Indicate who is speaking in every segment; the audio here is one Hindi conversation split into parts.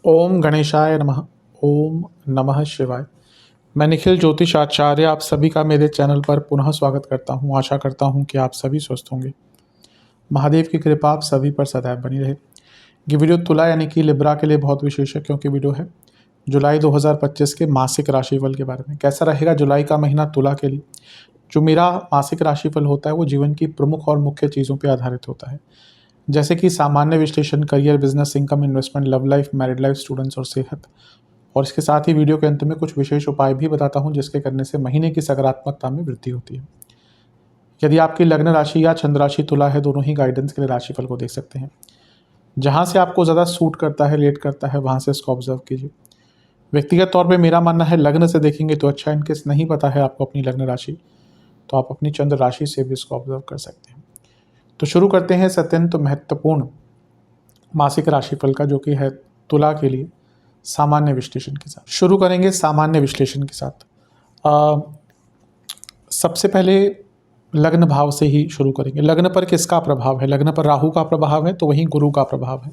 Speaker 1: ओम गणेशाय नमः। ओम नमः शिवाय। मैं निखिल ज्योतिष आचार्य आप सभी का मेरे चैनल पर पुनः स्वागत करता हूं। आशा करता हूं कि आप सभी स्वस्थ होंगे। महादेव की कृपा आप सभी पर सदैव बनी रहे। ये वीडियो तुला यानी कि लिब्रा के लिए बहुत विशेष है, क्योंकि वीडियो है जुलाई 2025 के मासिक राशिफल के बारे में। कैसा रहेगा जुलाई का महीना तुला के लिए। जो मेरा मासिक राशिफल होता है वो जीवन की प्रमुख और मुख्य चीज़ों पर आधारित होता है, जैसे कि सामान्य विश्लेषण, career, business, income, investment, love life, married life, students और सेहत। और इसके साथ ही वीडियो के अंत में कुछ विशेष उपाय भी बताता हूं, जिसके करने से महीने की सकारात्मकता में वृद्धि होती है। यदि आपकी लग्न राशि या चंद्र राशि तुला है, दोनों ही गाइडेंस के लिए राशिफल को देख सकते हैं। जहां से आपको ज़्यादा सूट करता है, रिलेट करता है, वहां से इसको ऑब्जर्व कीजिए। व्यक्तिगत तौर पर मेरा मानना है लग्न से देखेंगे तो अच्छा। इनकेस नहीं पता है आपको अपनी लग्न राशि, तो आप अपनी चंद्र राशि से भी इसको ऑब्जर्व कर सकते हैं। तो शुरू करते हैं इस अत्यंत महत्वपूर्ण मासिक राशिफल का, जो कि है तुला के लिए सामान्य विश्लेषण के साथ। शुरू करेंगे सामान्य विश्लेषण के साथ। सबसे पहले लग्न भाव से ही शुरू करेंगे। लग्न पर किसका प्रभाव है? लग्न पर राहु का प्रभाव है, तो वहीं गुरु का प्रभाव है।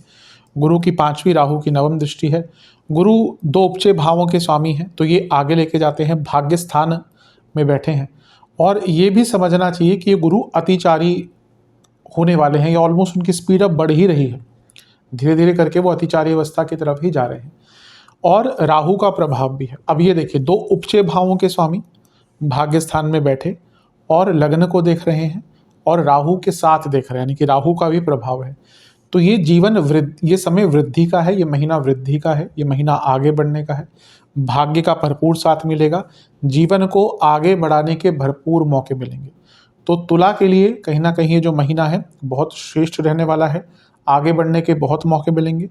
Speaker 1: गुरु की 5वीं, राहु की 9वीं दृष्टि है। गुरु 2 उपचय भावों के स्वामी हैं, तो ये आगे लेके जाते हैं, भाग्य स्थान में बैठे हैं। और ये भी समझना चाहिए कि ये गुरु अतिचारी होने वाले हैं, या ऑलमोस्ट उनकी स्पीड अब बढ़ ही रही है। धीरे धीरे करके वो अतिचारी अवस्था की तरफ ही जा रहे हैं। और राहु का प्रभाव भी है। अब ये देखिए, 2 उपचय भावों के स्वामी भाग्य स्थान में बैठे और लग्न को देख रहे हैं और राहु के साथ देख रहे हैं, यानी कि राहु का भी प्रभाव है। तो ये ये समय वृद्धि का है, ये महीना वृद्धि का है, ये महीना आगे बढ़ने का है। भाग्य का भरपूर साथ मिलेगा, जीवन को आगे बढ़ाने के भरपूर मौके मिलेंगे। तो तुला के लिए कहीं ना कहीं ये जो महीना है बहुत श्रेष्ठ रहने वाला है, आगे बढ़ने के बहुत मौके मिलेंगे।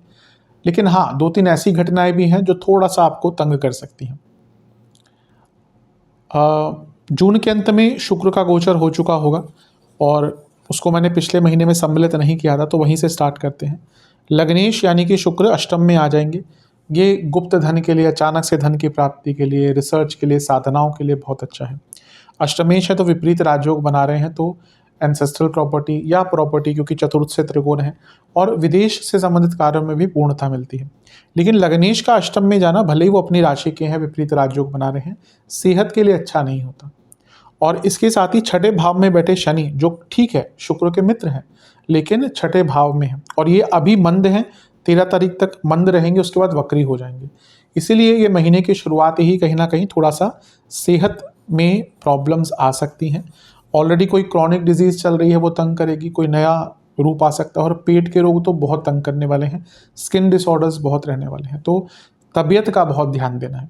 Speaker 1: लेकिन हाँ, 2-3 ऐसी घटनाएं भी हैं जो थोड़ा सा आपको तंग कर सकती हैं। जून के अंत में शुक्र का गोचर हो चुका होगा, और उसको मैंने पिछले महीने में सम्मिलित नहीं किया था, तो वहीं से स्टार्ट करते हैं। लग्नेश यानी कि शुक्र अष्टम में आ जाएंगे। ये गुप्त धन के लिए, अचानक से धन की प्राप्ति के लिए, रिसर्च के लिए, साधनाओं के लिए बहुत अच्छा है। अष्टमेश है तो विपरीत राजयोग बना रहे हैं, तो एंसेस्ट्रल प्रॉपर्टी या प्रॉपर्टी, क्योंकि चतुर्थ से त्रिकोण है, और विदेश से संबंधित कार्यों में भी पूर्णता मिलती है। लेकिन लग्नेश का अष्टम में जाना, भले ही वो अपनी राशि के हैं, विपरीत राजयोग बना रहे हैं, सेहत के लिए अच्छा नहीं होता। और इसके साथ ही 6ठे भाव में बैठे शनि, जो ठीक है शुक्र के मित्र हैं, लेकिन 6ठे भाव में है, और ये अभी मंद हैं। 13 तारीख तक मंद रहेंगे, उसके बाद वक्री हो जाएंगे। इसीलिए ये महीने की शुरुआत ही कहीं ना कहीं थोड़ा सा सेहत में प्रॉब्लम्स आ सकती हैं। ऑलरेडी कोई क्रॉनिक डिजीज चल रही है, वो तंग करेगी, कोई नया रूप आ सकता है, और पेट के रोग तो बहुत तंग करने वाले हैं, स्किन डिसऑर्डर्स बहुत रहने वाले हैं। तो तबीयत का बहुत ध्यान देना है।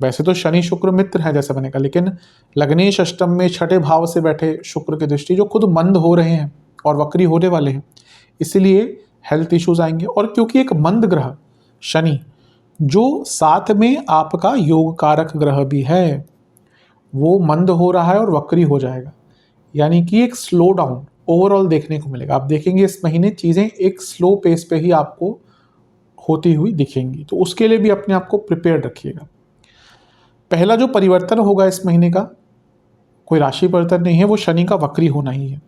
Speaker 1: वैसे तो शनि शुक्र मित्र है जैसे मैंने कहा, लेकिन लग्नेश अष्टम में 6ठे भाव से बैठे शुक्र की दृष्टि, जो खुद मंद हो रहे हैं और वक्री होने वाले हैं, इसलिए हेल्थ इश्यूज आएंगे। और क्योंकि एक मंद ग्रह शनि, जो साथ में आपका योग कारक ग्रह भी है, वो मंद हो रहा है और वक्री हो जाएगा, यानी कि एक स्लो डाउन ओवरऑल देखने को मिलेगा। आप देखेंगे इस महीने चीज़ें एक स्लो पेस पे ही आपको होती हुई दिखेंगी, तो उसके लिए भी अपने आप को प्रिपेयर रखिएगा। पहला जो परिवर्तन होगा इस महीने का, कोई राशि परिवर्तन नहीं है, वो शनि का वक्री होना ही है।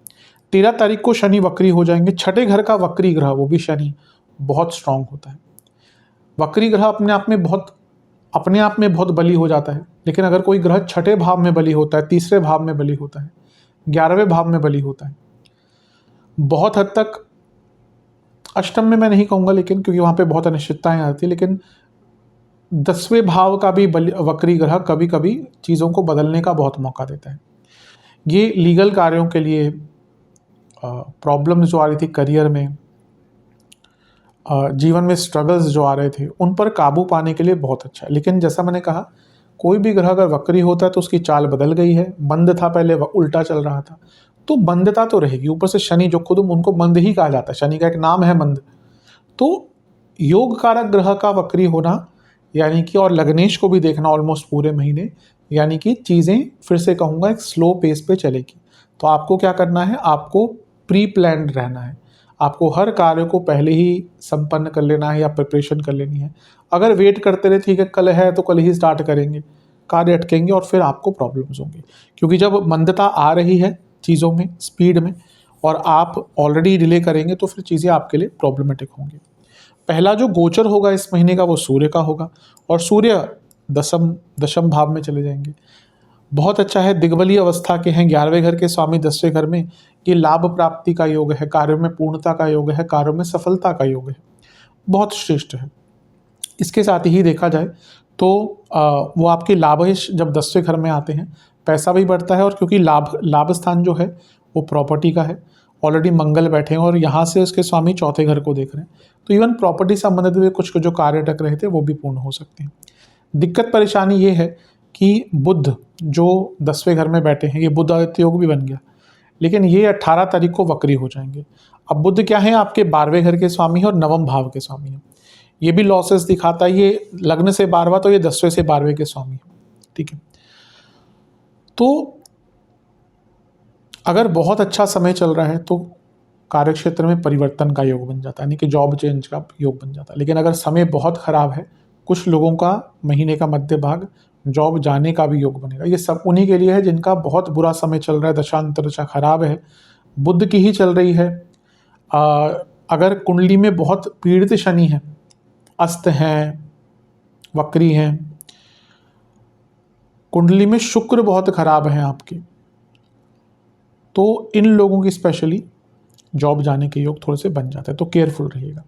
Speaker 1: 13 तारीख को शनि वक्री हो जाएंगे। 6ठे घर का वक्री ग्रह, वो भी शनि, बहुत स्ट्रांग होता है। वक्री ग्रह अपने आप में बहुत बली हो जाता है, लेकिन अगर कोई ग्रह 6ठे भाव में बली होता है, 3रे भाव में बली होता है, 11वें भाव में बली होता है, बहुत हद तक अष्टम में मैं नहीं कहूँगा, लेकिन क्योंकि वहाँ पे बहुत अनिश्चितताएं आती है, लेकिन 10वें भाव का भी वक्री ग्रह कभी कभी चीज़ों को बदलने का बहुत मौका देता है। ये लीगल कार्यों के लिए प्रॉब्लम्स जो आ रही थी करियर में, जीवन में स्ट्रगल्स जो आ रहे थे, उन पर काबू पाने के लिए बहुत अच्छा है। लेकिन जैसा मैंने कहा, कोई भी ग्रह अगर वक्री होता है तो उसकी चाल बदल गई है। मंद था पहले, उल्टा चल रहा था, तो मंदता तो रहेगी। ऊपर से शनि, जो खुद उनको मंद ही कहा जाता है, शनि का एक नाम है मंद। तो योग कारक ग्रह का वक्री होना, यानी कि, और लग्नेश को भी देखना ऑलमोस्ट पूरे महीने, यानी कि चीज़ें फिर से कहूँगा एक स्लो पेस पे चलेगी। तो आपको क्या करना है, आपको प्री प्लान्ड रहना है। आपको हर कार्य को पहले ही संपन्न कर लेना है या प्रिपरेशन कर लेनी है। अगर वेट करते रहे, ठीक है कल है तो कल ही स्टार्ट करेंगे, कार्य अटकेंगे और फिर आपको प्रॉब्लम्स होंगी। क्योंकि जब मंदता आ रही है चीज़ों में, स्पीड में, और आप ऑलरेडी डिले करेंगे तो फिर चीज़ें आपके लिए प्रॉब्लमेटिक होंगी। पहला जो गोचर होगा इस महीने का वो सूर्य का होगा, और सूर्य दशम भाव में चले जाएंगे। बहुत अच्छा है, दिग्बलीय अवस्था के हैं, 11वें घर के स्वामी 10वें घर में। ये लाभ प्राप्ति का योग है, कार्यों में पूर्णता का योग है, कार्यों में सफलता का योग है, बहुत श्रेष्ठ है। इसके साथ ही देखा जाए तो वो आपके लाभेश जब 10वें घर में आते हैं पैसा भी बढ़ता है, और क्योंकि लाभ स्थान जो है वो प्रॉपर्टी का है, ऑलरेडी मंगल बैठे हैं और यहाँ से उसके स्वामी चौथे घर को देख रहे हैं, तो इवन प्रॉपर्टी संबंधित भी कुछ जो कार्य अटक रहे थे वो भी पूर्ण हो सकते हैं। दिक्कत परेशानी ये है कि बुध जो 10वें घर में बैठे हैं, ये बुध आदित्य योग भी बन गया, लेकिन ये 18 तारीख को वक्री हो जाएंगे। अब बुध क्या है, आपके 12वें घर के स्वामी है और नवम भाव के स्वामी है। ये भी लॉसेस दिखाता है, ये लग्न से 12वां, तो ये 10वें से 12वें के स्वामी है। ठीक है, तो अगर बहुत अच्छा समय चल रहा है तो कार्य क्षेत्र में परिवर्तन का योग बन जाता है, यानी कि जॉब चेंज का योग बन जाता है। लेकिन अगर समय बहुत खराब है, कुछ लोगों का महीने का मध्य भाग जॉब जाने का भी योग बनेगा। ये सब उन्हीं के लिए है जिनका बहुत बुरा समय चल रहा है, दशा खराब है, बुध की ही चल रही है। अगर कुंडली में बहुत पीड़ित शनि है, अस्त हैं, वक्री हैं, कुंडली में शुक्र बहुत खराब है आपके, तो इन लोगों की स्पेशली जॉब जाने के योग थोड़े से बन जाते हैं, तो केयरफुल रहिएगा।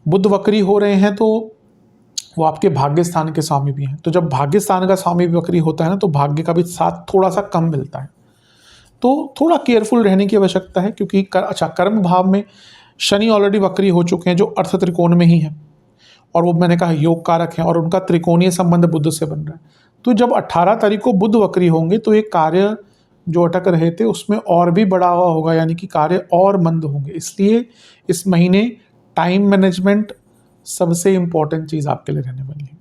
Speaker 1: बुध वक्री हो रहे हैं तो वो आपके भाग्य स्थान के स्वामी भी हैं, तो जब भाग्य स्थान का स्वामी भी वक्री होता है ना, तो भाग्य का भी साथ थोड़ा सा कम मिलता है, तो थोड़ा केयरफुल रहने की आवश्यकता है। क्योंकि कर्म भाव में शनि ऑलरेडी वक्री हो चुके हैं, जो अर्थ त्रिकोण में ही है, और वो मैंने कहा योग कारक है, और उनका त्रिकोणीय संबंध बुध से बन रहा है। तो जब 18 तारीख को बुध वक्री होंगे तो ये कार्य जो अटक रहे थे उसमें और भी बढ़ावा होगा, यानी कि कार्य और मंद होंगे। इसलिए इस महीने टाइम मैनेजमेंट सबसे इंपॉर्टेंट चीज़ आपके लिए रहने वाली है।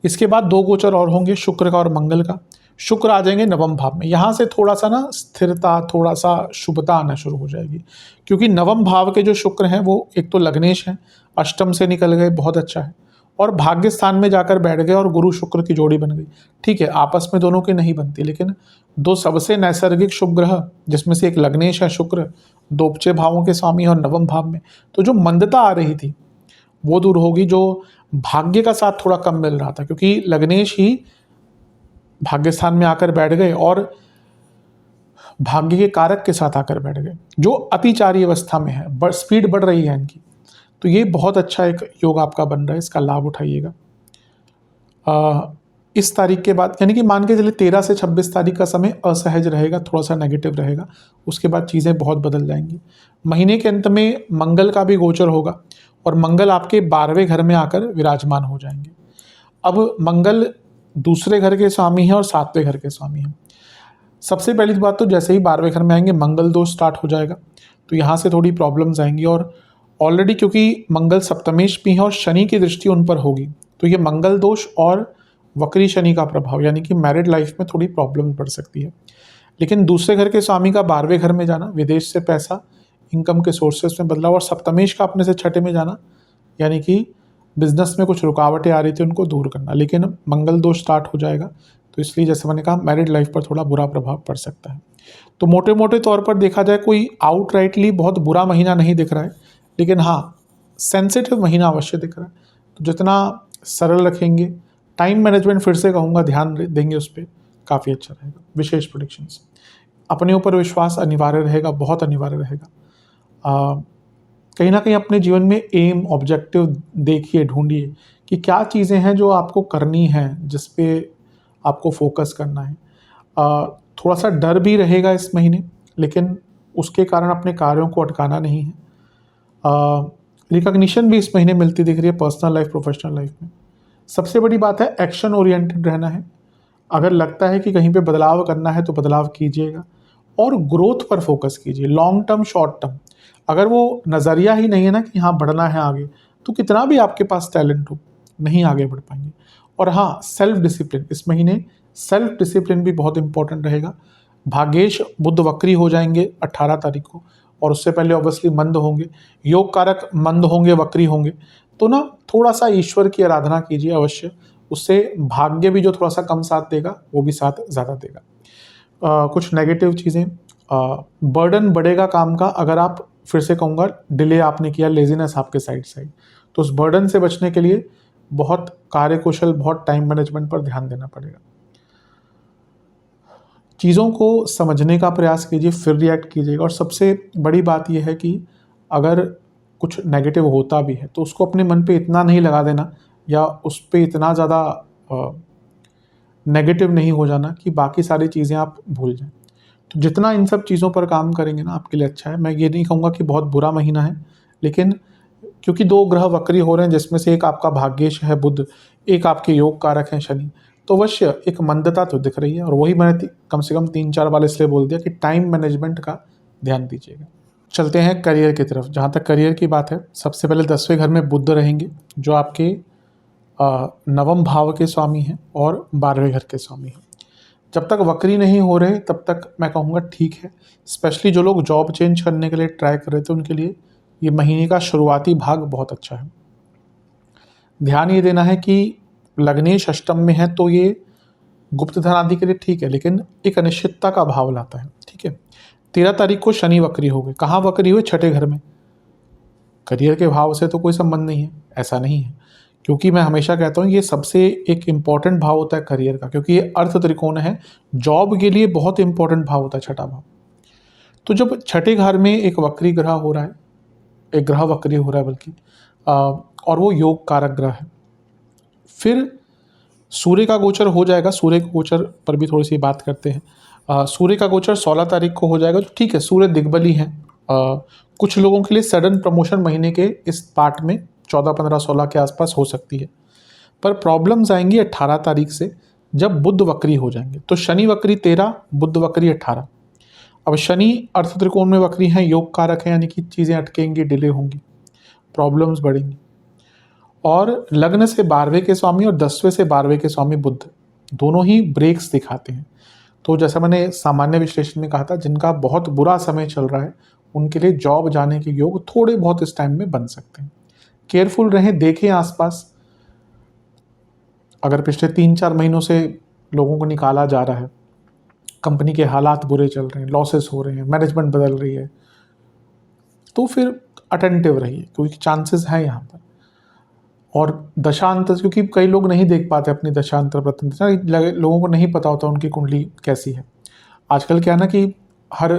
Speaker 1: इसके बाद 2 गोचर और होंगे, शुक्र का और मंगल का। शुक्र आ जाएंगे नवम भाव में, यहाँ से थोड़ा सा ना स्थिरता, थोड़ा सा शुभता आना शुरू हो जाएगी, क्योंकि नवम भाव के जो शुक्र हैं वो एक तो लग्नेश हैं, अष्टम से निकल गए, बहुत अच्छा है, और भाग्य स्थान में जाकर बैठ गए और गुरु शुक्र की जोड़ी बन गई। ठीक है, आपस में दोनों की नहीं बनती, लेकिन दो सबसे नैसर्गिक शुभ ग्रह, जिसमें से एक लग्नेश है शुक्र, 2 उपचे भावों के स्वामी और नवम भाव में, तो जो मंदता आ रही थी वो दूर होगी, जो भाग्य का साथ थोड़ा कम मिल रहा था, क्योंकि लग्नेश ही भाग्य स्थान में आकर बैठ गए और भाग्य के कारक के साथ आकर बैठ गए, जो अतिचारी अवस्था में है, स्पीड बढ़ रही है इनकी। तो ये बहुत अच्छा एक योग आपका बन रहा है, इसका लाभ उठाइएगा। इस तारीख के बाद, यानी कि मान के चलिए 13 से 26 तारीख का समय असहज रहेगा, थोड़ा सा नेगेटिव रहेगा, उसके बाद चीज़ें बहुत बदल जाएंगी। महीने के अंत में मंगल का भी गोचर होगा, और मंगल आपके 12वें घर में आकर विराजमान हो जाएंगे। अब मंगल दूसरे घर के स्वामी हैं और 7वें घर के स्वामी हैं। सबसे पहली बात तो जैसे ही 12वें घर में आएंगे मंगल दोष स्टार्ट हो जाएगा, तो यहाँ से थोड़ी प्रॉब्लम्स आएंगी, और ऑलरेडी क्योंकि मंगल सप्तमेश भी है और शनि की दृष्टि उन पर होगी, तो ये मंगल दोष और वक्री शनि का प्रभाव, यानी कि मैरिड लाइफ में थोड़ी प्रॉब्लम बढ़ सकती है। लेकिन दूसरे घर के स्वामी का 12वें घर में जाना, विदेश से पैसा, इनकम के सोर्सेस में बदलाव, और सप्तमेश का अपने से छठे में जाना, यानी कि बिजनेस में कुछ रुकावटें आ रही थी उनको दूर करना। लेकिन मंगल दोष स्टार्ट हो जाएगा, तो इसलिए जैसे मैंने कहा मैरिड लाइफ पर थोड़ा बुरा प्रभाव पड़ सकता है। तो मोटे मोटे तौर पर देखा जाए कोई आउटराइटली बहुत बुरा महीना नहीं दिख रहा है, लेकिन हाँ सेंसिटिव महीना अवश्य दिख रहा है। तो जितना सरल रखेंगे, टाइम मैनेजमेंट फिर से कहूँगा ध्यान देंगे उस पर, काफ़ी अच्छा रहेगा। विशेष प्रेडिक्शंस, अपने ऊपर विश्वास अनिवार्य रहेगा, बहुत अनिवार्य रहेगा। कहीं ना कहीं अपने जीवन में एम, ऑब्जेक्टिव देखिए, ढूंढिए कि क्या चीज़ें हैं जो आपको करनी हैं, जिस पे आपको फोकस करना है। थोड़ा सा डर भी रहेगा इस महीने, लेकिन उसके कारण अपने कार्यों को अटकाना नहीं है। रिकॉग्निशन भी इस महीने मिलती दिख रही है, पर्सनल लाइफ, प्रोफेशनल लाइफ में। सबसे बड़ी बात है एक्शन ओरिएंटेड रहना है। अगर लगता है कि कहीं पे बदलाव करना है तो बदलाव कीजिएगा, और ग्रोथ पर फोकस कीजिए, लॉन्ग टर्म, शॉर्ट टर्म। अगर वो नज़रिया ही नहीं है ना कि हाँ बढ़ना है आगे, तो कितना भी आपके पास टैलेंट हो, नहीं आगे बढ़ पाएंगे। और हाँ, सेल्फ डिसिप्लिन, इस महीने सेल्फ डिसिप्लिन भी बहुत इंपॉर्टेंट रहेगा। भाग्येश बुध वक्री हो जाएंगे 18 तारीख को, और उससे पहले ऑब्वियसली मंद होंगे, योग कारक मंद होंगे, वक्री होंगे। तो ना थोड़ा सा ईश्वर की आराधना कीजिए अवश्य, उससे भाग्य भी जो थोड़ा सा कम साथ देगा वो भी साथ ज़्यादा देगा। कुछ नेगेटिव चीज़ें, बर्डन बढ़ेगा काम का अगर आप, फिर से कहूँगा, डिले आपने किया, लेजीनेस आपके साइड से आई। तो उस बर्डन से बचने के लिए बहुत कार्यकुशल, बहुत टाइम मैनेजमेंट पर ध्यान देना पड़ेगा। चीज़ों को समझने का प्रयास कीजिए, फिर रिएक्ट कीजिएगा। और सबसे बड़ी बात यह है कि अगर कुछ नेगेटिव होता भी है तो उसको अपने मन पे इतना नहीं लगा देना, या उस पे इतना ज़्यादा नेगेटिव नहीं हो जाना कि बाकी सारी चीज़ें आप भूल जाएं। तो जितना इन सब चीज़ों पर काम करेंगे ना, आपके लिए अच्छा है। मैं ये नहीं कहूँगा कि बहुत बुरा महीना है, लेकिन क्योंकि 2 ग्रह वक्री हो रहे हैं, जिसमें से एक आपका भाग्येश है बुध, एक आपके योग कारक हैं शनि, तो अवश्य एक मंदता तो दिख रही है। और वही मैंने कम से कम 3-4 बार इसलिए बोल दिया कि टाइम मैनेजमेंट का ध्यान दीजिएगा। चलते हैं करियर की तरफ। जहाँ तक करियर की बात है, सबसे पहले 10वें घर में बुध रहेंगे, जो आपके नवम भाव के स्वामी हैं और 12वें घर के स्वामी हैं। जब तक वक्री नहीं हो रहे तब तक मैं कहूँगा ठीक है। स्पेशली जो लोग जॉब चेंज करने के लिए ट्राई कर रहे थे, उनके लिए ये महीने का शुरुआती भाग बहुत अच्छा है। ध्यान ये देना है कि लग्नेश अष्टम में है तो ये गुप्त धन आदि के लिए ठीक है, लेकिन एक अनिश्चितता का भाव लाता है। ठीक है, 13 तारीख को शनि वक्री हो गए। कहाँ वक्री हुए? छठे घर में। करियर के भाव से तो कोई संबंध नहीं है, ऐसा नहीं है, क्योंकि मैं हमेशा कहता हूँ ये सबसे एक इम्पॉर्टेंट भाव होता है करियर का, क्योंकि ये अर्थ त्रिकोण है। जॉब के लिए बहुत इंपॉर्टेंट भाव होता है छठा भाव। तो जब छठे घर में एक वक्री ग्रह हो रहा है, एक ग्रह वक्री हो रहा है बल्कि, और वो योग कारक ग्रह है, फिर सूर्य का गोचर हो जाएगा। सूर्य के गोचर पर भी थोड़ी सी बात करते हैं। सूर्य का गोचर 16 तारीख को हो जाएगा, तो ठीक है, सूर्य दिग्बली है। कुछ लोगों के लिए सडन प्रमोशन महीने के इस पार्ट में 14, 15, 16 के आसपास हो सकती है, पर प्रॉब्लम्स आएंगी 18 तारीख से, जब बुध वक्री हो जाएंगे। तो शनि वक्री 13, बुध वक्री 18। अब शनि अर्थ त्रिकोण में वक्री हैं, योग कारक हैं, यानी कि चीज़ें अटकेंगी, डिले होंगी, प्रॉब्लम्स बढ़ेंगी। और लग्न से 12वें के स्वामी और 10वें से 12वें के स्वामी बुध दोनों ही ब्रेक्स दिखाते हैं। तो जैसा मैंने सामान्य विश्लेषण में कहा था, जिनका बहुत बुरा समय चल रहा है उनके लिए जॉब जाने के योग थोड़े बहुत इस टाइम में बन सकते हैं। केयरफुल रहें, देखें आसपास। अगर पिछले 3-4 महीनों से लोगों को निकाला जा रहा है, कंपनी के हालात बुरे चल रहे हैं, लॉसेस हो रहे हैं, मैनेजमेंट बदल रही है, तो फिर अटेंटिव रहिए, क्योंकि चांसेस हैं यहाँ पर। और दशांतर, क्योंकि कई लोग नहीं देख पाते अपनी दशांतर प्रत्यंतर, लोगों को नहीं पता होता उनकी कुंडली कैसी है। आजकल क्या है ना कि हर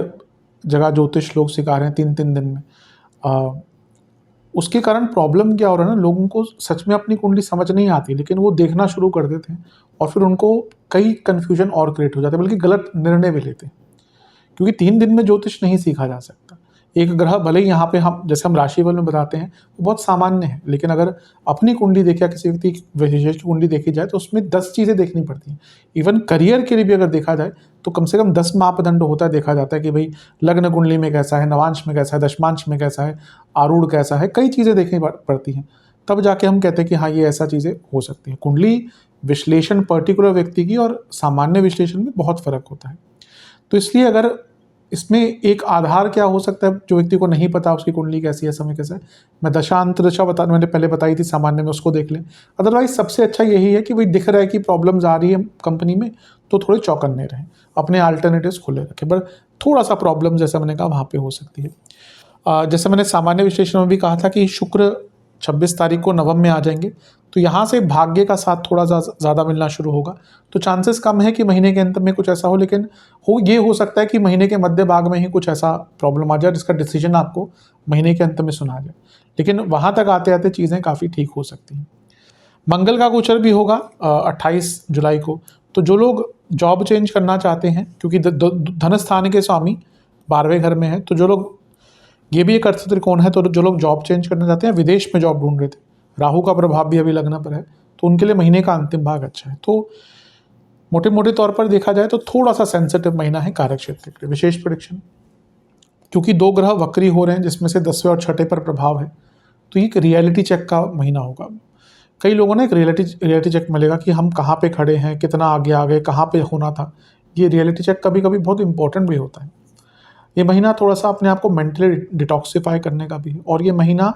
Speaker 1: जगह ज्योतिष लोग सिखा रहे हैं 3-3 दिन में। उसके कारण प्रॉब्लम क्या हो रहा है ना, लोगों को सच में अपनी कुंडली समझ नहीं आती, लेकिन वो देखना शुरू कर देते हैं और फिर उनको कई कन्फ्यूजन और क्रिएट हो जाते हैं, बल्कि गलत निर्णय भी लेते हैं, क्योंकि 3 दिन में ज्योतिष नहीं सीखा जा सकता। एक ग्रह भले ही यहाँ पे हम, जैसे हम राशिफल में बताते हैं, वो बहुत सामान्य है, लेकिन अगर अपनी कुंडली देखी या किसी व्यक्ति की विशेष कुंडली देखी जाए तो उसमें 10 चीज़ें देखनी पड़ती हैं। इवन करियर के लिए भी अगर देखा जाए तो कम से कम 10 मापदंड होता है, देखा जाता है कि भाई लग्न कुंडली में कैसा है, नवांश में कैसा है, दशमांश में कैसा है, आरूढ़ कैसा है, कई चीज़ें देखनी पड़ती हैं, तब जाके हम कहते हैं कि हाँ ये ऐसा चीज़ें हो सकती हैं। कुंडली विश्लेषण पर्टिकुलर व्यक्ति की और सामान्य विश्लेषण में बहुत फ़र्क होता है। तो इसलिए अगर इसमें एक आधार क्या हो सकता है, जो व्यक्ति को नहीं पता उसकी कुंडली कैसी है, समय कैसा है, मैं दशा अंतर्दशा मैंने पहले बताई थी सामान्य में, उसको देख लें। अदरवाइज सबसे अच्छा यही है कि भाई दिख रहा है कि प्रॉब्लम्स आ रही है कंपनी में, तो थोड़े चौकन्ने रहें, अपने अल्टरनेटिव्स खुले रखें। पर थोड़ा सा प्रॉब्लम, जैसा मैंने कहा, वहाँ पे हो सकती है। जैसे मैंने सामान्य विश्लेषण में भी कहा था कि शुक्र 26 तारीख को नवम में आ जाएंगे, तो यहाँ से भाग्य का साथ थोड़ा ज़्यादा मिलना शुरू होगा। तो चांसेस कम है कि महीने के अंत में कुछ ऐसा हो, लेकिन हो सकता है कि महीने के मध्य भाग में ही कुछ ऐसा प्रॉब्लम आ जाए जिसका डिसीजन आपको महीने के अंत में सुना जाए, लेकिन वहाँ तक आते आते चीज़ें काफ़ी ठीक हो सकती हैं। मंगल का गोचर भी होगा 28 जुलाई को। तो जो लोग जॉब चेंज करना चाहते हैं, क्योंकि धन स्थान के स्वामी 12वें घर में है, तो जो लोग, ये भी एक अर्थ त्रिकोण है, तो जो लोग जॉब चेंज करना चाहते हैं, विदेश में जॉब ढूंढ रहे थे, राहु का प्रभाव भी अभी लग्न पर है, तो उनके लिए महीने का अंतिम भाग अच्छा है। तो मोटे मोटे तौर पर देखा जाए तो थोड़ा सा सेंसिटिव महीना है कार्य क्षेत्र के लिए। विशेष प्रेडिक्शन, क्योंकि 2 ग्रह वक्री हो रहे हैं जिसमें से 10वें और छठे पर प्रभाव है, तो एक रियलिटी चेक का महीना होगा। कई लोगों ने एक रियलिटी चेक मिलेगा कि हम कहाँ पे खड़े हैं, कितना आगे आ गए, कहाँ पे होना था। ये रियलिटी चेक कभी कभी बहुत इंपॉर्टेंट भी होता है। ये महीना थोड़ा सा अपने आप को मेंटली डिटॉक्सिफाई करने का भी है, और ये महीना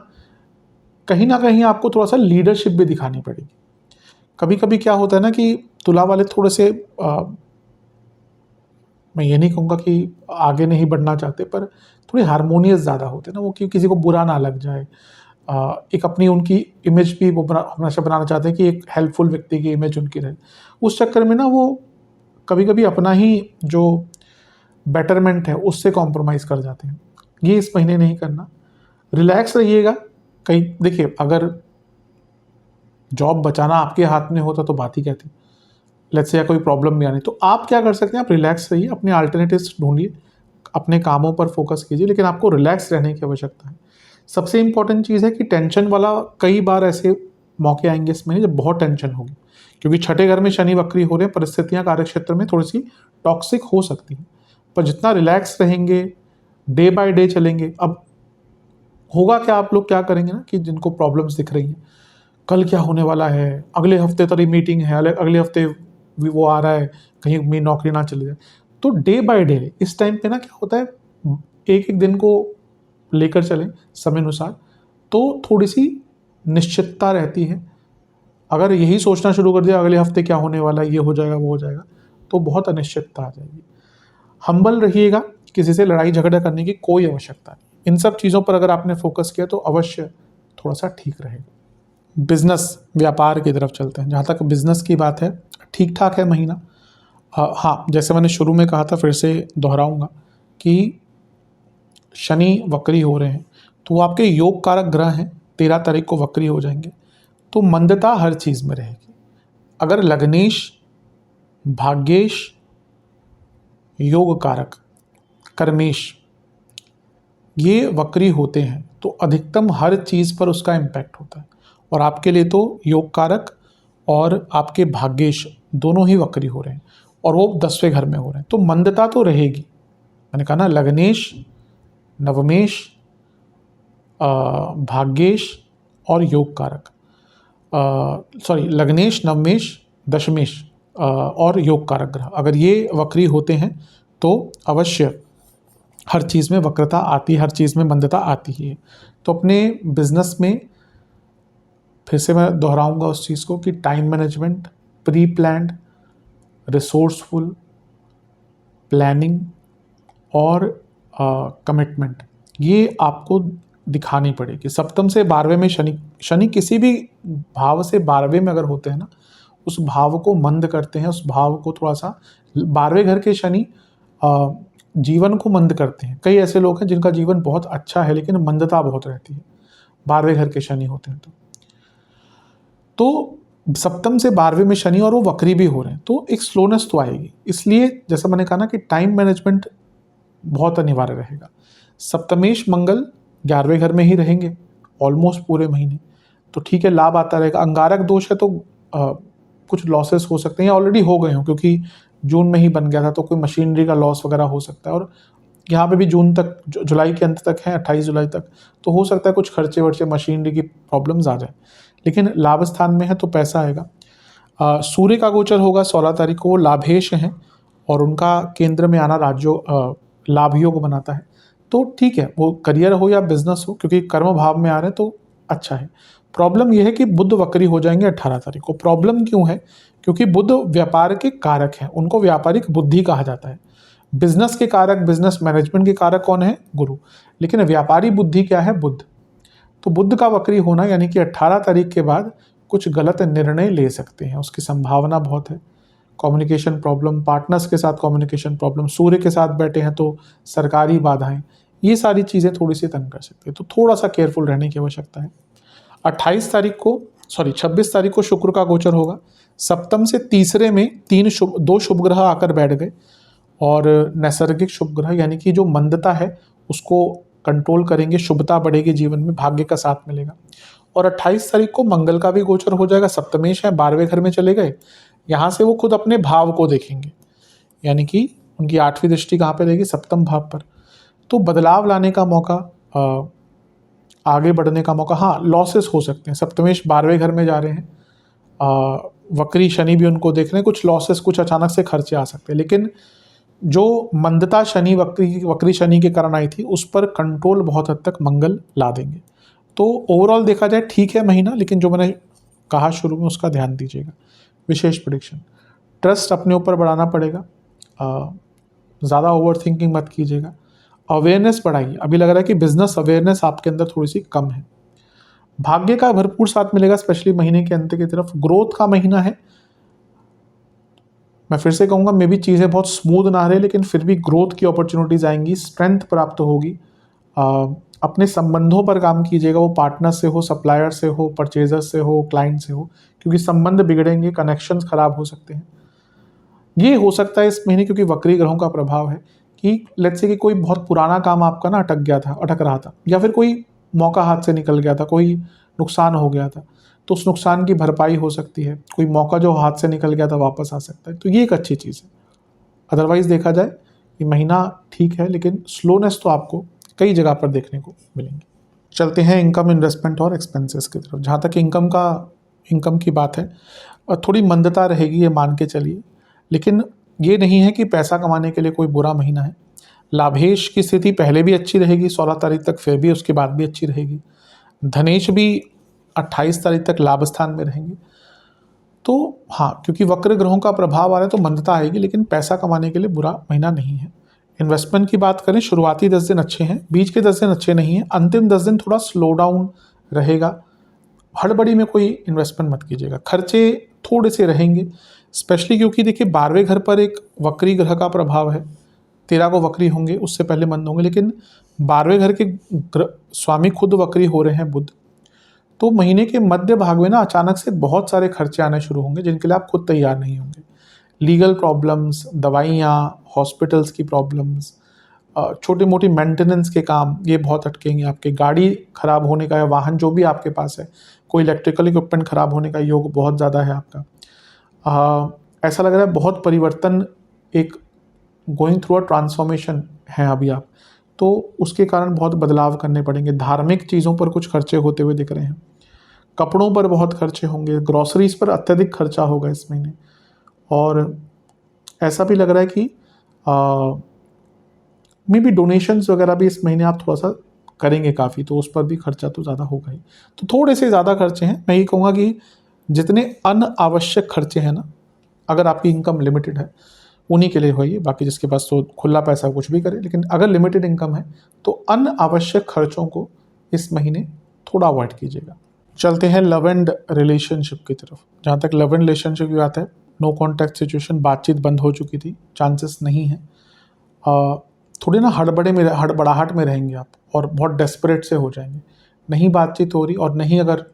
Speaker 1: कहीं ना कहीं आपको थोड़ा सा लीडरशिप भी दिखानी पड़ेगी। कभी कभी क्या होता है ना कि तुला वाले थोड़े से मैं ये नहीं कहूँगा कि आगे नहीं बढ़ना चाहते, पर थोड़ी हारमोनियस ज़्यादा होते हैं ना वो, कि किसी को बुरा ना लग जाए। एक अपनी उनकी इमेज भी वो हमेशा बनाना चाहते हैं कि एक हेल्पफुल व्यक्ति की इमेज उनकी रहे। उस चक्कर में ना वो कभी-कभी अपना ही जो बेटरमेंट है उससे कॉम्प्रोमाइज़ कर जाते हैं। ये इस महीने नहीं करना। रिलैक्स रहिएगा। कहीं देखिए, अगर जॉब बचाना आपके हाथ में होता तो बात ही क्या थी। लेट्स से या कोई प्रॉब्लम भी आनी, तो आप क्या कर सकते हैं, आप रिलैक्स रहिए, अपने अल्टरनेटिव्स ढूँढिए, अपने कामों पर फोकस कीजिए, लेकिन आपको रिलैक्स रहने की आवश्यकता है। सबसे इम्पोर्टेंट चीज़ है कि टेंशन वाला कई बार ऐसे मौके आएँगे इस महीने जब बहुत टेंशन होगी, क्योंकि छठे घर में शनि वक्री हो रहे हैं, परिस्थितियाँ कार्यक्षेत्र में थोड़ी-सी टॉक्सिक हो सकती हैं। पर जितना रिलैक्स रहेंगे, डे बाय डे चलेंगे। अब होगा क्या, आप लोग क्या करेंगे ना कि जिनको प्रॉब्लम्स दिख रही हैं, कल क्या होने वाला है, अगले हफ्ते तेरी मीटिंग है, अगले हफ्ते वो आ रहा है, कहीं मेरी नौकरी ना चली जाए। तो डे बाय डे इस टाइम पे ना क्या होता है, एक-एक दिन को लेकर चलें समय अनुसार, तो थोड़ी-सी निश्चितता रहती है। अगर यही सोचना शुरू कर दिया अगले हफ्ते क्या होने वाला है, ये हो जाएगा, वो हो जाएगा, तो बहुत अनिश्चितता आ जाएगी। हम्बल रहिएगा, किसी से लड़ाई झगड़ा करने की कोई आवश्यकता नहीं। इन सब चीज़ों पर अगर आपने फोकस किया तो अवश्य थोड़ा-सा ठीक रहेगा। बिज़नेस, व्यापार की तरफ चलते हैं। जहाँ तक बिज़नेस की बात है, ठीक-ठाक है महीना। हाँ, जैसे मैंने शुरू में कहा था, फिर से दोहराऊँगा कि शनि वक्री हो रहे हैं, तो वो आपके योग कारक ग्रह हैं, 13 तारीख को वक्री हो जाएँगे, तो मंदता हर चीज़ में रहेगी। अगर लग्नेश, भाग्येश, योग कारक, कर्मेश ये वक्री होते हैं, तो अधिकतम हर चीज़ पर उसका इम्पैक्ट होता है। और आपके लिए तो योग कारक और आपके भाग्येश दोनों ही वक्री हो रहे हैं, और वो 10वें घर में हो रहे हैं, तो मंदता तो रहेगी। मैंने कहा ना, लग्नेश, नवमेश, भाग्येश और योग कारक, सॉरी, लग्नेश, नवमेश, दशमेश और योग कारक ग्रह अगर ये वक्री होते हैं तो अवश्य हर चीज़ में वक्रता आती है, हर चीज़ में मंदता आती ही है। तो अपने बिजनेस में फिर से मैं दोहराऊंगा उस चीज़ को कि time management, pre planned, resourceful, planning और कमिटमेंट, ये आपको दिखानी पड़ेगी। सप्तम से 12वें में शनि किसी भी भाव से 12वें में अगर होते हैं ना, उस भाव को मंद करते हैं, उस भाव को थोड़ा सा, 12वें घर के शनि जीवन को मंद करते हैं। कई ऐसे लोग हैं जिनका जीवन बहुत अच्छा है लेकिन मंदता बहुत रहती है, 12वें घर के शनि होते हैं। तो सप्तम से 12वें में शनि और वो वक्री भी हो रहे हैं, तो एक स्लोनेस तो आएगी। इसलिए जैसा मैंने कहा ना कि टाइम मैनेजमेंट बहुत अनिवार्य रहेगा। सप्तमेश मंगल 11वें घर में ही रहेंगे ऑलमोस्ट पूरे महीने, तो ठीक है, लाभ आता रहेगा। अंगारक दोष है तो कुछ लॉसेस हो सकते हैं, ऑलरेडी हो गए हों, क्योंकि जून में ही बन गया था, तो कोई मशीनरी का लॉस वगैरह हो सकता है। और यहाँ पे भी जून तक, जुलाई के अंत तक है, 28 जुलाई तक, तो हो सकता है कुछ खर्चे वर्चे, मशीनरी की प्रॉब्लम्स आ जाए, लेकिन लाभ स्थान में है तो पैसा आएगा। सूर्य का गोचर होगा 16 तारीख को, वो लाभेश हैं और उनका केंद्र में आना लाभ योग बनाता है, तो ठीक है, वो करियर हो या बिजनेस हो, क्योंकि कर्म भाव में आ रहे हैं तो अच्छा है। प्रॉब्लम यह है कि बुध वक्री हो जाएंगे 18 तारीख को। प्रॉब्लम क्यों है? क्योंकि बुध व्यापार के कारक हैं, उनको व्यापारिक बुद्धि कहा जाता है। बिजनेस के कारक, बिजनेस मैनेजमेंट के कारक कौन है? गुरु। लेकिन व्यापारी बुद्धि क्या है? बुध। तो बुध का वक्री होना यानी कि 18 तारीख के बाद कुछ गलत निर्णय ले सकते हैं, उसकी संभावना बहुत है। कम्युनिकेशन प्रॉब्लम, पार्टनर्स के साथ कम्युनिकेशन प्रॉब्लम, सूर्य के साथ बैठे हैं तो सरकारी बाधाएं, ये सारी चीज़ें थोड़ी सी तंग कर सकती है, तो थोड़ा सा केयरफुल रहने की आवश्यकता है। 26 तारीख को शुक्र का गोचर होगा। सप्तम से तीसरे में दो शुभ ग्रह आकर बैठ गए, और नैसर्गिक शुभ ग्रह यानी कि जो मंदता है उसको कंट्रोल करेंगे, शुभता बढ़ेगी जीवन में, भाग्य का साथ मिलेगा। और 28 तारीख को मंगल का भी गोचर हो जाएगा, सप्तमेश है, 12वें घर में चले गए, यहाँ से वो खुद अपने भाव को देखेंगे, यानी कि उनकी 8वीं दृष्टि कहाँ पे रहेगी? सप्तम भाव पर। तो बदलाव लाने का मौका, आगे बढ़ने का मौका, हाँ लॉसेस हो सकते हैं। सप्तमेश 12वें घर में जा रहे हैं, वक्री शनि भी उनको देख रहे हैं, कुछ लॉसेस, कुछ अचानक से खर्चे आ सकते हैं, लेकिन जो मंदता शनि वक्री शनि के कारण आई थी उस पर कंट्रोल बहुत हद तक मंगल ला देंगे। तो ओवरऑल देखा जाए ठीक है महीना, लेकिन जो मैंने कहा शुरू में उसका ध्यान दीजिएगा। विशेष प्रेडिक्शन, ट्रस्ट अपने ऊपर बढ़ाना पड़ेगा, ज़्यादा ओवर थिंकिंग मत कीजिएगा। अवेयरनेस बढ़ाइए। अभी लग रहा है कि बिजनेस अवेयरनेस आपके अंदर थोड़ी सी कम है। भाग्य का भरपूर साथ मिलेगा, स्पेशली महीने के अंत की तरफ। ग्रोथ का महीना है। मैं फिर से कहूँगा, मे भी चीज़ें बहुत स्मूथ ना रहे, लेकिन फिर भी ग्रोथ की अपॉर्चुनिटीज़ आएंगी, स्ट्रेंथ प्राप्त होगी। अपने संबंधों पर काम कीजिएगा, वो पार्टनर से हो, सप्लायर से हो, परचेजर से हो, क्लाइंट से हो, क्योंकि संबंध बिगड़ेंगे, कनेक्शंस खराब हो सकते हैं। ये हो सकता है इस महीने, क्योंकि वक्री ग्रहों का प्रभाव है, कि लेट्स से कि कोई बहुत पुराना काम आपका ना अटक रहा था, या फिर कोई मौका हाथ से निकल गया था, कोई नुकसान हो गया था, तो उस नुकसान की भरपाई हो सकती है। कोई मौका जो हाथ से निकल गया था वापस आ सकता है, तो ये एक अच्छी चीज़ है। अदरवाइज देखा जाए ये महीना ठीक है, लेकिन स्लोनेस तो आपको कई जगह पर देखने को मिलेंगी। चलते हैं इनकम, इन्वेस्टमेंट और एक्सपेंसेस की तरफ। जहाँ तक इनकम की बात है, थोड़ी मंदता रहेगी, ये मान के चलिए, लेकिन ये नहीं है कि पैसा कमाने के लिए कोई बुरा महीना है। लाभेश की स्थिति पहले भी अच्छी रहेगी 16 तारीख तक, फिर भी उसके बाद भी अच्छी रहेगी। धनेश भी 28 तारीख तक लाभ स्थान में रहेंगे। तो हाँ, क्योंकि वक्र ग्रहों का प्रभाव आ रहा है तो मंदता आएगी, लेकिन पैसा कमाने के लिए बुरा महीना नहीं है। इन्वेस्टमेंट की बात करें, शुरुआती 10 दिन अच्छे हैं, बीच के 10 दिन अच्छे नहीं हैं, अंतिम 10 दिन थोड़ा स्लो डाउन रहेगा। हड़बड़ी में कोई इन्वेस्टमेंट मत कीजिएगा। खर्चे थोड़े से रहेंगे, स्पेशली क्योंकि देखिए 12वें घर पर एक वक्री ग्रह का प्रभाव है। 13 को वक्री होंगे, उससे पहले मंद होंगे, लेकिन 12वें घर के स्वामी खुद वक्री हो रहे हैं बुध। तो महीने के मध्य भाग में ना अचानक से बहुत सारे खर्चे आने शुरू होंगे, जिनके लिए आप खुद तैयार नहीं होंगे। लीगल प्रॉब्लम्स, दवाइयाँ, हॉस्पिटल्स की प्रॉब्लम्स, छोटी मोटी मेंटेनेंस के काम, ये बहुत अटकेंगे आपके। गाड़ी खराब होने का, या वाहन जो भी आपके पास है, कोई इलेक्ट्रिकल इक्विपमेंट खराब होने का योग बहुत ज़्यादा है आपका। ऐसा लग रहा है बहुत परिवर्तन, एक गोइंग थ्रू अ ट्रांसफॉर्मेशन है अभी आप, तो उसके कारण बहुत बदलाव करने पड़ेंगे। धार्मिक चीज़ों पर कुछ खर्चे होते हुए दिख रहे हैं। कपड़ों पर बहुत खर्चे होंगे, ग्रॉसरीज पर अत्यधिक खर्चा होगा इस महीने। और ऐसा भी लग रहा है कि मे बी डोनेशंस वगैरह भी इस महीने आप थोड़ा सा करेंगे काफ़ी, तो उस पर भी खर्चा तो ज़्यादा होगा ही। तो थोड़े से ज़्यादा खर्चे हैं। मैं ये कहूँगा कि जितने अनावश्यक खर्चे हैं ना, अगर आपकी इनकम लिमिटेड है, उन्हीं के लिए होइए। बाकी जिसके पास तो खुला पैसा कुछ भी करे, लेकिन अगर लिमिटेड इनकम है तो अनावश्यक खर्चों को इस महीने थोड़ा अवॉइड कीजिएगा। चलते हैं लव एंड रिलेशनशिप की तरफ। जहाँ तक लव एंड रिलेशनशिप की बात है, नो कॉन्टैक्ट सिचुएशन, बातचीत बंद हो चुकी थी, चांसेस नहीं है। थोड़ी ना हड़बड़ाहट में रहेंगे आप, और बहुत डेस्परेट से हो जाएंगे। नहीं बातचीत हो रही, और नहीं अगर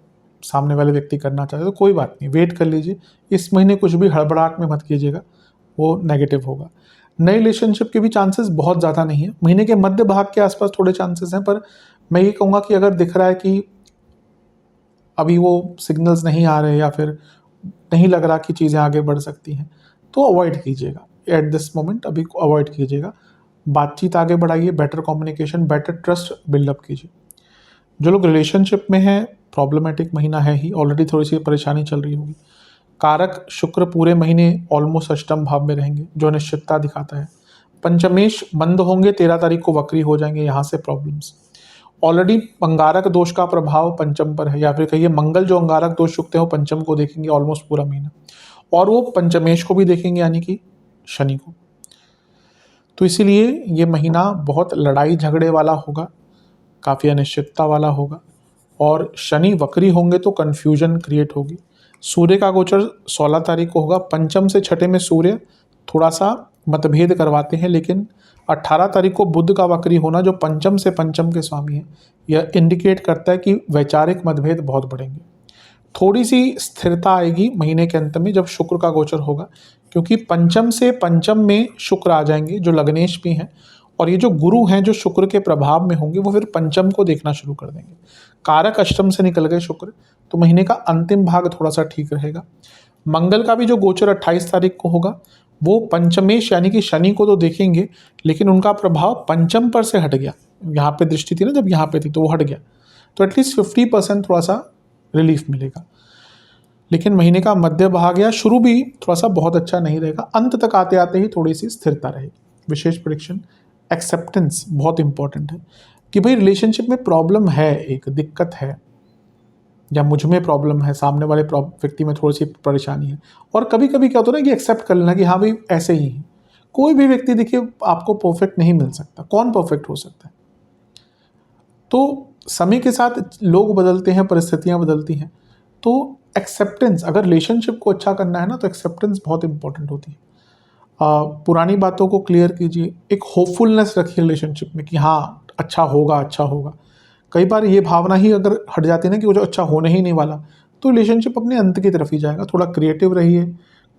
Speaker 1: सामने वाले व्यक्ति करना चाहते तो कोई बात नहीं, वेट कर लीजिए। इस महीने कुछ भी हड़बड़ाहट में मत कीजिएगा, वो नेगेटिव होगा। नए रिलेशनशिप के भी चांसेस बहुत ज़्यादा नहीं है। महीने के मध्य भाग के आसपास थोड़े चांसेस हैं, पर मैं ये कहूँगा कि अगर दिख रहा है कि अभी वो सिग्नल्स नहीं आ रहे, या फिर नहीं लग रहा कि चीज़ें आगे बढ़ सकती हैं, तो अवॉइड कीजिएगा। एट दिस मोमेंट अभी अवॉइड कीजिएगा। बातचीत आगे बढ़ाइए, better communication, better trust build up कीजिए। जो लोग रिलेशनशिप में हैं, प्रॉब्लमेटिक महीना है ही, ऑलरेडी थोड़ी सी परेशानी चल रही होगी। कारक शुक्र पूरे महीने ऑलमोस्ट अष्टम भाव में रहेंगे, जो अनिश्चितता दिखाता है। पंचमेश मंद होंगे, 13 तारीख को वक्री हो जाएंगे, यहाँ से प्रॉब्लम्स। ऑलरेडी अंगारक दोष का प्रभाव पंचम पर है, या फिर कहिए मंगल जो अंगारक दोष युक्त है वो पंचम को देखेंगे ऑलमोस्ट पूरा महीना, और वो पंचमेश को भी देखेंगे, यानी कि शनि को। तो इसीलिए ये महीना बहुत लड़ाई झगड़े वाला होगा, काफ़ी अनिश्चितता वाला होगा, और शनि वक्री होंगे तो कन्फ्यूजन क्रिएट होगी। सूर्य का गोचर 16 तारीख को होगा। पंचम से छठे में सूर्य थोड़ा सा मतभेद करवाते हैं, लेकिन 18 तारीख को बुध का वक्री होना, जो पंचम से पंचम के स्वामी है, यह इंडिकेट करता है कि वैचारिक मतभेद बहुत बढ़ेंगे। थोड़ी सी स्थिरता आएगी महीने के अंत में जब शुक्र का गोचर होगा, क्योंकि पंचम से पंचम में शुक्र आ जाएंगे, जो लग्नेश भी हैं, और ये जो गुरु हैं जो शुक्र के प्रभाव में होंगे, वो फिर पंचम को देखना शुरू कर देंगे। कारक अष्टम से निकल गए शुक्र, तो महीने का अंतिम भाग थोड़ा सा ठीक रहेगा। मंगल का भी जो गोचर 28 तारीख को होगा, वो पंचमेश यानी कि शनि को तो देखेंगे, लेकिन उनका प्रभाव पंचम पर से हट गया। यहाँ पे दृष्टि थी ना, जब यहाँ पे थी तो वो हट गया, तो एटलीस्ट 50% थोड़ा सा रिलीफ मिलेगा। लेकिन महीने का मध्य भाग या शुरू भी थोड़ा सा बहुत अच्छा नहीं रहेगा, अंत तक आते आते ही थोड़ी सी स्थिरता रहेगी। विशेष प्रेडिक्शन, एक्सेप्टेंस बहुत इंपॉर्टेंट है कि भाई रिलेशनशिप में प्रॉब्लम है, एक दिक्कत है, या मुझ में प्रॉब्लम है, सामने वाले व्यक्ति में थोड़ी सी परेशानी है, और कभी कभी क्या होता है ना कि एक्सेप्ट कर लेना कि हाँ भाई ऐसे ही है, कोई भी व्यक्ति देखिए आपको परफेक्ट नहीं मिल सकता, कौन परफेक्ट हो सकता है? तो समय के साथ लोग बदलते हैं, परिस्थितियाँ बदलती हैं, तो एक्सेप्टेंस, अगर रिलेशनशिप को अच्छा करना है ना, तो एक्सेप्टेंस बहुत इंपॉर्टेंट होती है। पुरानी बातों को क्लियर कीजिए, एक होपफुलनेस रखिए रिलेशनशिप में कि हाँ, अच्छा होगा, अच्छा होगा। कई बार ये भावना ही अगर हट जाती है ना कि वो जो अच्छा होने ही नहीं वाला, तो रिलेशनशिप अपने अंत की तरफ ही जाएगा। थोड़ा क्रिएटिव रहिए,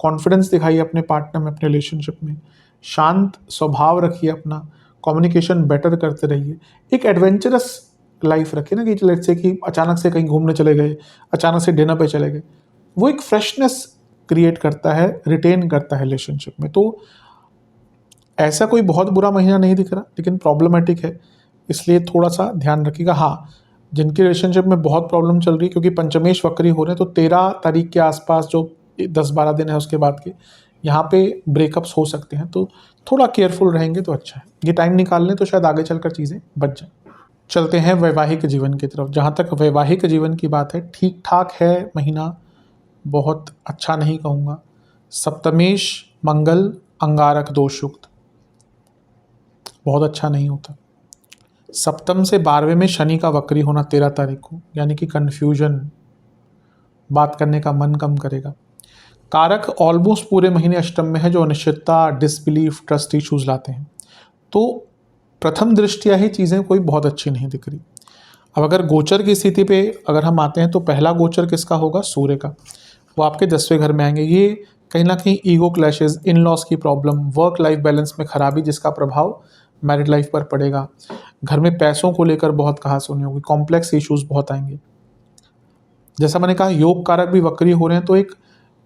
Speaker 1: कॉन्फिडेंस दिखाइए अपने पार्टनर में, अपने रिलेशनशिप में, शांत स्वभाव रखिए अपना, कम्युनिकेशन बेटर करते रहिए। एक एडवेंचरस लाइफ रखिए ना, कि लेट्स से कि अचानक से कहीं घूमने चले गए, अचानक से डिनर पे चले गए, वो एक फ्रेशनेस क्रिएट करता है, रिटेन करता है रिलेशनशिप में। तो ऐसा कोई बहुत बुरा महीना नहीं दिख रहा, लेकिन प्रॉब्लमेटिक है, इसलिए थोड़ा सा ध्यान रखिएगा। हाँ, जिनकी रिलेशनशिप में बहुत प्रॉब्लम चल रही है, क्योंकि पंचमेश वक्री हो रहे हैं, तो 13 तारीख के आसपास जो 10-12 दिन है उसके बाद के, यहाँ पे ब्रेकअप्स हो सकते हैं, तो थोड़ा केयरफुल रहेंगे तो अच्छा है। ये टाइम निकाल लें तो शायद आगे चलकर चीज़ें बच जाएँ। चलते हैं वैवाहिक जीवन की तरफ। जहाँ तक वैवाहिक जीवन की बात है, ठीक ठाक है महीना, बहुत अच्छा नहीं कहूँगा। सप्तमेश मंगल अंगारक दोष युक्त, बहुत अच्छा नहीं होता। सप्तम से 12वें में शनि का वक्री होना 13 तारीख को, यानी कि कन्फ्यूजन, बात करने का मन कम करेगा। कारक ऑलमोस्ट पूरे महीने अष्टम में है, जो अनिश्चितता, डिसबिलीफ, ट्रस्ट इश्यूज लाते हैं। तो प्रथम दृष्टया ही चीज़ें कोई बहुत अच्छी नहीं दिख रही। अब अगर गोचर की स्थिति पे अगर हम आते हैं, तो पहला गोचर किसका होगा? सूर्य का। वो आपके 10वें घर में आएंगे। ये कहीं ना कहीं ईगो क्लैशेस, इन लॉस की प्रॉब्लम, वर्क लाइफ बैलेंस में खराबी, जिसका प्रभाव मैरिड लाइफ पर पड़ेगा। घर में पैसों को लेकर बहुत कहासुनी होगी, कॉम्प्लेक्स इश्यूज बहुत आएंगे। जैसा मैंने कहा, योग कारक भी वक्री हो रहे हैं, तो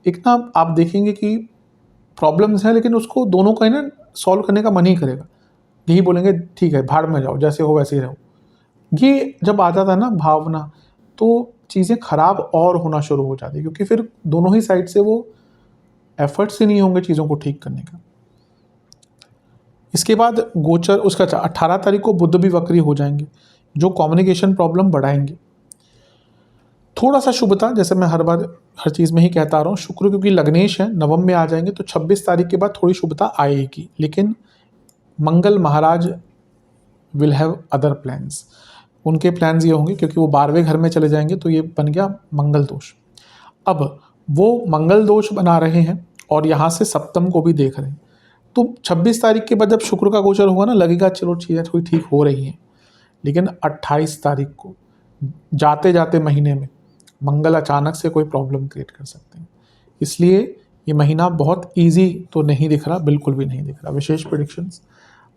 Speaker 1: एक ना आप देखेंगे कि प्रॉब्लम्स हैं, लेकिन उसको दोनों का ही ना सॉल्व करने का मन ही करेगा। यही बोलेंगे ठीक है, भाड़ में जाओ, जैसे हो वैसे ही रहो। ये जब आ जाता है ना भावना, तो चीज़ें खराब और होना शुरू हो जाती है, क्योंकि फिर दोनों ही साइड से वो एफर्ट्स ही नहीं होंगे चीज़ों को ठीक करने का। इसके बाद गोचर उसका 18 तारीख को बुध भी वक्री हो जाएंगे, जो कम्युनिकेशन प्रॉब्लम बढ़ाएंगे। थोड़ा सा शुभता, जैसे मैं हर बार हर चीज़ में ही कहता रहा हूँ, शुक्र क्योंकि लग्नेश है, नवम में आ जाएंगे, तो 26 तारीख के बाद थोड़ी शुभता आएगी। लेकिन मंगल महाराज विल हैव अदर प्लान्स, उनके प्लान्स ये होंगे, क्योंकि वो 12वें घर में चले जाएंगे, तो ये बन गया मंगल दोष। अब वो मंगल दोष बना रहे हैं और यहाँ से सप्तम को भी देख रहे हैं, तो 26 तारीख के बाद जब शुक्र का गोचर होगा ना, लगेगा चलो चीज़ें थोड़ी ठीक हो रही हैं। लेकिन 28 तारीख को जाते जाते महीने में मंगल अचानक से कोई प्रॉब्लम क्रिएट कर सकते हैं। इसलिए ये महीना बहुत इजी तो नहीं दिख रहा, बिल्कुल भी नहीं दिख रहा। विशेष प्रेडिक्शंस,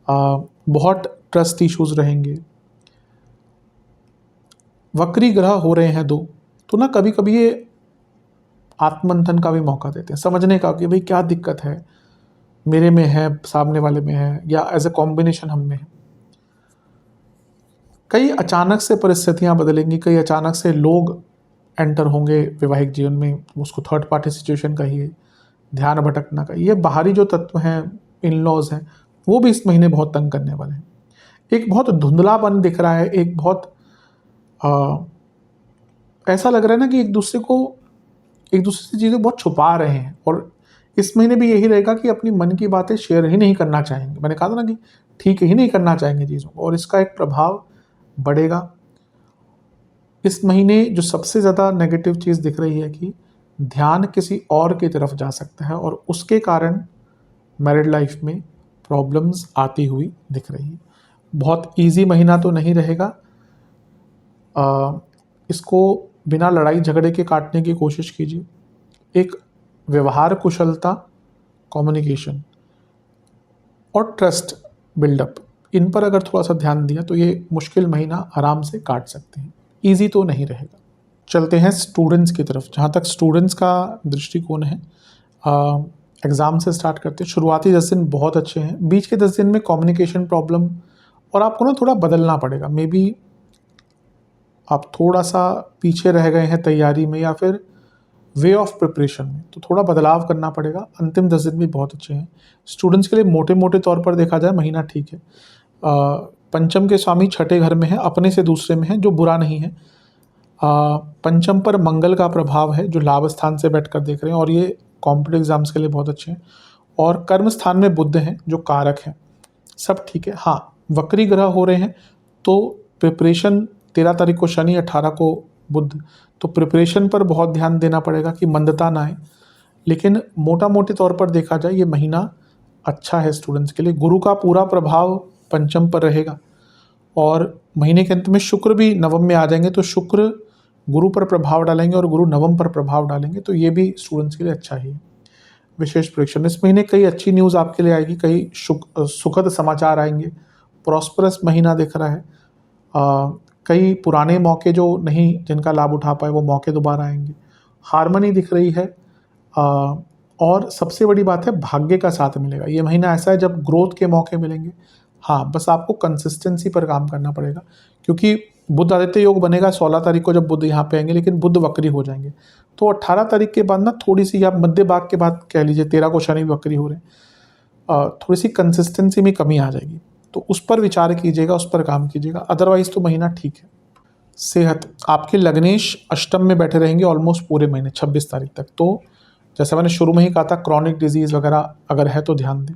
Speaker 1: बहुत ट्रस्ट इश्यूज रहेंगे, वक्री ग्रह हो रहे हैं 2, तो ना कभी कभी ये आत्ममंथन का भी मौका देते हैं, समझने का कि भाई क्या दिक्कत है, मेरे में है, सामने वाले में है, या एज ए कॉम्बिनेशन हम में है। कई अचानक से परिस्थितियां बदलेंगी, कई अचानक से लोग एंटर होंगे वैवाहिक जीवन में, उसको थर्ड पार्टी सिचुएशन कहिए, ध्यान भटकना का, ये बाहरी जो तत्व हैं, इन लॉज हैं, वो भी इस महीने बहुत तंग करने वाले हैं। एक बहुत धुंधलापन दिख रहा है, एक बहुत ऐसा लग रहा है ना कि एक दूसरे से चीज़ें बहुत छुपा रहे हैं, और इस महीने भी यही रहेगा कि अपनी मन की बातें शेयर ही नहीं करना चाहेंगे। मैंने कहा था ना कि ठीक ही नहीं करना चाहेंगे चीज़ों को, और इसका एक प्रभाव बढ़ेगा। इस महीने जो सबसे ज़्यादा नेगेटिव चीज़ दिख रही है कि ध्यान किसी और की तरफ जा सकता है, और उसके कारण मैरिड लाइफ में प्रॉब्लम्स आती हुई दिख रही है। बहुत इजी महीना तो नहीं रहेगा, इसको बिना लड़ाई झगड़े के काटने की कोशिश कीजिए। एक व्यवहार कुशलता, कम्युनिकेशन और ट्रस्ट बिल्डअप, इन पर अगर थोड़ा सा ध्यान दिया तो ये मुश्किल महीना आराम से काट सकते हैं। ईजी तो नहीं रहेगा। चलते हैं स्टूडेंट्स की तरफ। जहाँ तक स्टूडेंट्स का दृष्टिकोण है, एग्ज़ाम से स्टार्ट करते हैं। शुरुआती 10 दिन बहुत अच्छे हैं, बीच के 10 दिन में कम्युनिकेशन प्रॉब्लम, और आपको ना थोड़ा बदलना पड़ेगा। मे बी आप थोड़ा सा पीछे रह गए हैं तैयारी में, या फिर वे ऑफ प्रिपरेशन में, तो थोड़ा बदलाव करना पड़ेगा। अंतिम 10 दिन भी बहुत अच्छे हैं स्टूडेंट्स के लिए। मोटे मोटे तौर पर देखा जाए महीना ठीक है। पंचम के स्वामी छठे घर में है, अपने से दूसरे में है, जो बुरा नहीं है। पंचम पर मंगल का प्रभाव है, जो लाभ स्थान से बैठ कर देख रहे हैं, और ये कॉम्पिटिटिव एग्जाम्स के लिए बहुत अच्छे हैं। और कर्म स्थान में बुध हैं जो कारक हैं, सब ठीक है। हाँ, वक्री ग्रह हो रहे हैं तो प्रिपरेशन, 13 तारीख को शनि, 18 को बुध, तो प्रिपरेशन पर बहुत ध्यान देना पड़ेगा कि मंदता ना आए। लेकिन मोटा मोटे तौर पर देखा जाए ये महीना अच्छा है स्टूडेंट्स के लिए। गुरु का पूरा प्रभाव पंचम पर रहेगा और महीने के अंत में शुक्र भी नवम में आ जाएंगे, तो शुक्र गुरु पर प्रभाव डालेंगे और गुरु नवम पर प्रभाव डालेंगे, तो ये भी स्टूडेंट्स के लिए अच्छा ही है। विशेष प्रेडिक्शन, इस महीने कई अच्छी न्यूज़ आपके लिए आएगी, कई सुखद समाचार आएंगे, प्रॉस्परस महीना दिख रहा है। कई पुराने मौके जो नहीं, जिनका लाभ उठा पाए, वो मौके दोबारा आएंगे। हार्मनी दिख रही है और सबसे बड़ी बात है भाग्य का साथ मिलेगा। ये महीना ऐसा है जब ग्रोथ के मौके मिलेंगे। हाँ, बस आपको कंसिस्टेंसी पर काम करना पड़ेगा, क्योंकि बुध आदित्य योग बनेगा 16 तारीख को जब बुध यहाँ पे आएंगे, लेकिन बुध वक्री हो जाएंगे। तो 18 तारीख के बाद ना थोड़ी सी, आप मध्य भाग के बाद कह लीजिए, 13 को शनि वक्री हो रहे हैं, थोड़ी सी कंसिस्टेंसी में कमी आ जाएगी, तो उस पर विचार कीजिएगा, उस पर काम कीजिएगा। अदरवाइज तो महीना ठीक है। सेहत, आपके लग्नेश अष्टम में बैठे रहेंगे ऑलमोस्ट पूरे महीने 26 तारीख तक। तो जैसे मैंने शुरू में ही कहा था, क्रॉनिक डिजीज़ वगैरह अगर है तो ध्यान दें।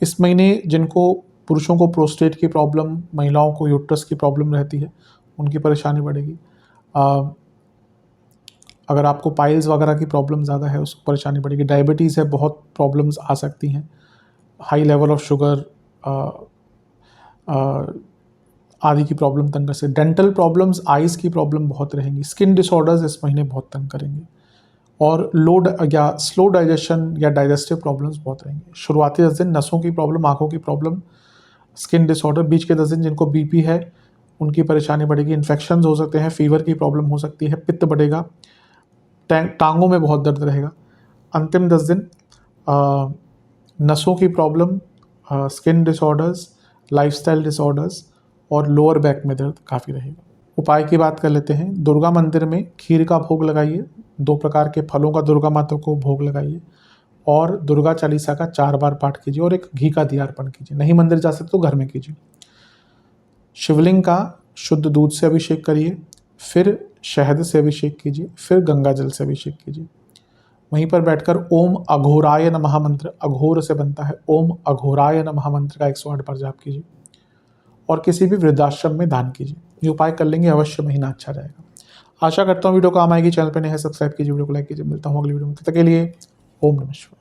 Speaker 1: इस महीने जिनको, पुरुषों को प्रोस्टेट की प्रॉब्लम, महिलाओं को यूट्रस की प्रॉब्लम रहती है, उनकी परेशानी बढ़ेगी। अगर आपको पाइल्स वगैरह की प्रॉब्लम ज़्यादा है, उसको परेशानी बढ़ेगी। डायबिटीज़ है, बहुत प्रॉब्लम्स आ सकती हैं। हाई लेवल ऑफ शुगर आदि की प्रॉब्लम तंग कर सकते। डेंटल प्रॉब्लम्स, आइज़ की प्रॉब्लम बहुत रहेंगी। स्किन डिसऑर्डर्स इस महीने बहुत तंग करेंगे और या स्लो डाइजेशन या डाइजेस्टिव प्रॉब्लम्स बहुत रहेंगे। शुरुआती 10 दिन नसों की प्रॉब्लम, आँखों की प्रॉब्लम, स्किन डिसऑर्डर। बीच के 10 दिन जिनको बीपी है उनकी परेशानी बढ़ेगी। इन्फेक्शंस हो सकते हैं, फीवर की प्रॉब्लम हो सकती है, पित्त बढ़ेगा, टांगों में बहुत दर्द रहेगा। अंतिम 10 दिन नसों की problem, skin disorders, lifestyle disorders और लोअर बैक में दर्द काफ़ी रहेगा। उपाय की बात कर लेते हैं। दुर्गा मंदिर में खीर का भोग लगाइए, 2 प्रकार के फलों का दुर्गा माता को भोग लगाइए और दुर्गा चालीसा का 4 बार पाठ कीजिए और एक घी का दिया अर्पण कीजिए। नहीं मंदिर जा सकते तो घर में कीजिए। शिवलिंग का शुद्ध दूध से अभिषेक करिए, फिर शहद से अभिषेक कीजिए, फिर गंगा जल से अभिषेक कीजिए। वहीं पर बैठकर ओम अघोराय नमः मंत्र, अघोर से बनता है, ओम अघोराय नमः मंत्र का 108 बार जाप कीजिए और किसी भी वृद्धाश्रम में दान कीजिए। ये उपाय कर लेंगे, अवश्य महीना अच्छा रहेगा। आशा करता हूँ वीडियो काम आएगी। चैनल पर नए हैं, सब्सक्राइब कीजिए, वीडियो को लाइक कीजिए। मिलता हूँ अगली वीडियो में, तब तक के लिए ओम नमः शिवाय।